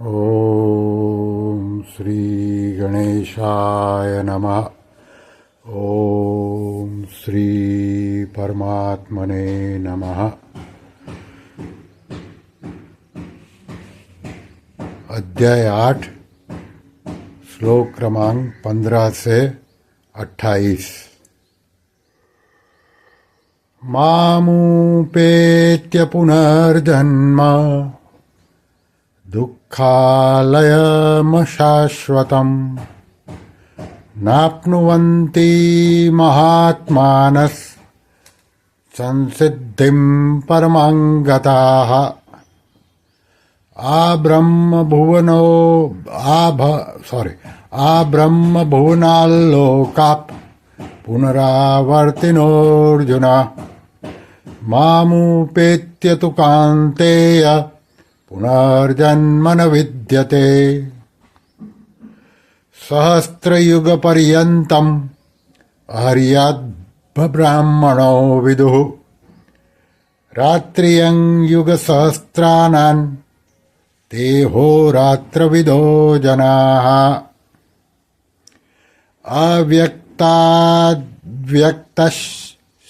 ओम श्री गणेशाय नमः। ओम श्री परमात्मने नमः। अध्याय 8 श्लोक क्रमांक 15 से 28। मामुपेत्य पुनर्जन्म दुःखालयमशाश्वतम् नाप्नुवन्ति महात्मानः संसिद्धिं परमां गताः। आब्रह्मभुवनाल्लोकात् पुनरावर्तिनोऽर्जुन मामुपेत्य तु कान्तेय पुनर्जन्म न विद्यते। सहस्रयुगपर्यन्तम् आर्याद्ब्राह्मणो विदुः रात्रियं युगसहस्राणां ते होरात्रविदो जनाः। अव्यक्ताद्व्यक्तः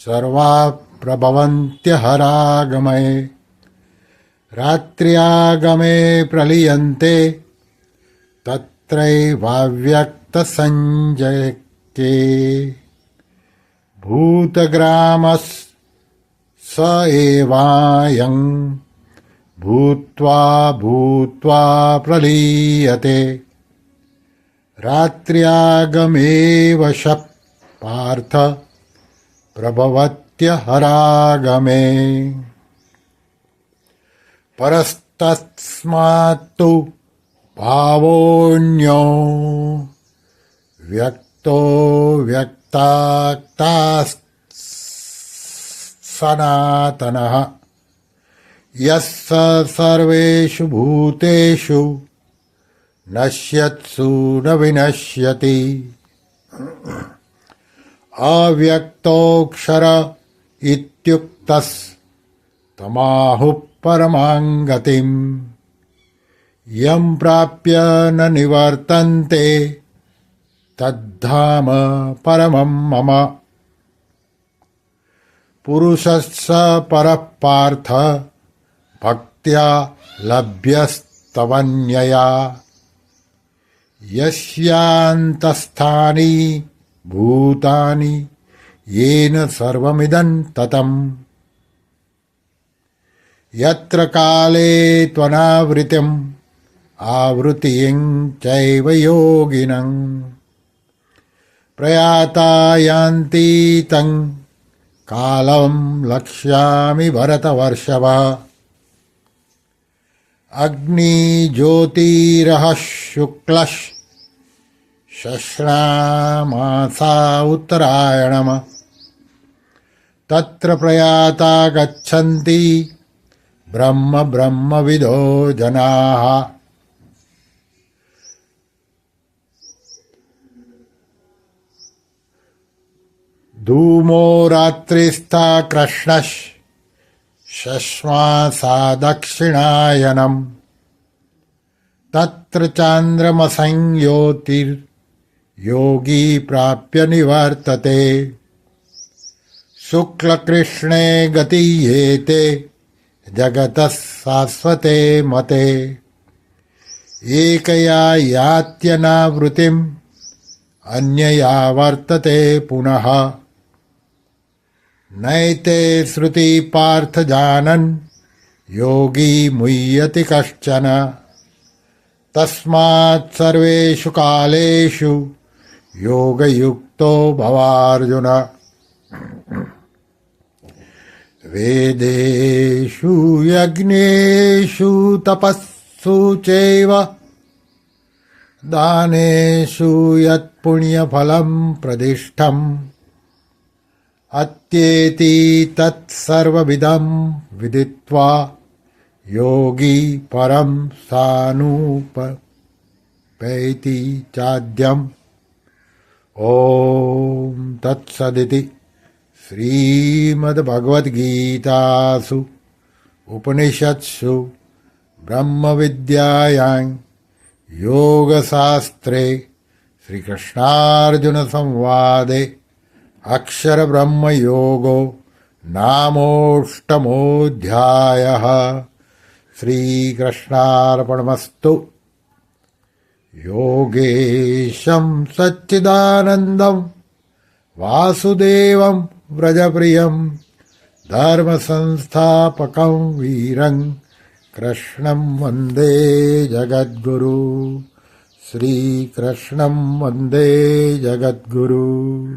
सर्वा प्रभवन्त्यहरागमये रात्र्यागमे प्रलीयन्ते तत्रैवाव्यक्तसंज्ञके। भूतग्रामः स एवायं भूत्वा भूत्वा प्रलीयते रात्र्यागमेव पार्थ प्रभवत्यहरागमे। परस्तस्मात्तु भावोऽन्यो व्यक्तो व्यक्ताक्ताः सनातनः यः सर्वेषु भूतेषु नश्यत्सु न विनश्यति। अव्यक्तोऽक्षर इत्युक्तस्तमाहुः परमां गतिम् यं प्राप्य न निवर्तन्ते तद्धाम परमं मम। पुरुषस्य परः पार्थ भक्त्या लभ्यस्तवन्यया यस्यान्तस्थानि भूतानि येन सर्वमिदं ततम्। यत्र काले त्वनावृतिम् आवृत्तिं चैव योगिनं प्रयाता यान्ति तं कालं लक्ष्यामि भरतवर्षभ। अग्निज्योतिरः शुक्लः शश्नामासा उत्तरायणम् तत्र प्रयाता गच्छन्ति ब्रह्मविदो जनाः। धूमो रात्रिस्था कृष्णः शश्मासा दक्षिणायनम् तत्र चान्द्रमसंयोतिर्योगी प्राप्य निवर्तते। शुक्लकृष्णे गतीयेते जगतः शाश्वते मते एकया यात्यनावृत्तिम् अन्यया वर्तते पुनः। नैते श्रुति पार्थ जानन् योगी मुह्यति कश्चन। तस्मात् सर्वेषु कालेषु योगयुक्तो भवार्जुन। वेदेषु यज्ञेषु तपस्सु चैव दानेषु यत्पुण्यफलं प्रदिष्टम् अत्येति तत्सर्वविदं विदित्वा योगी परं सानुपैति चाद्यम्। ॐ तत्सदिति श्रीमद्भगवद्गीतासु उपनिषत्सु ब्रह्मविद्यायां योगशास्त्रे श्रीकृष्णार्जुनसंवादे अक्षरब्रह्मयोगो नामोऽष्टमोऽध्यायः। श्रीकृष्णार्पणमस्तु। योगेशं सच्चिदानन्दं वासुदेवं व्रजप्रियं धर्मसंस्थापकं वीरं कृष्णं वन्दे जगद्गुरु। श्रीकृष्णं वन्दे जगद्गुरु।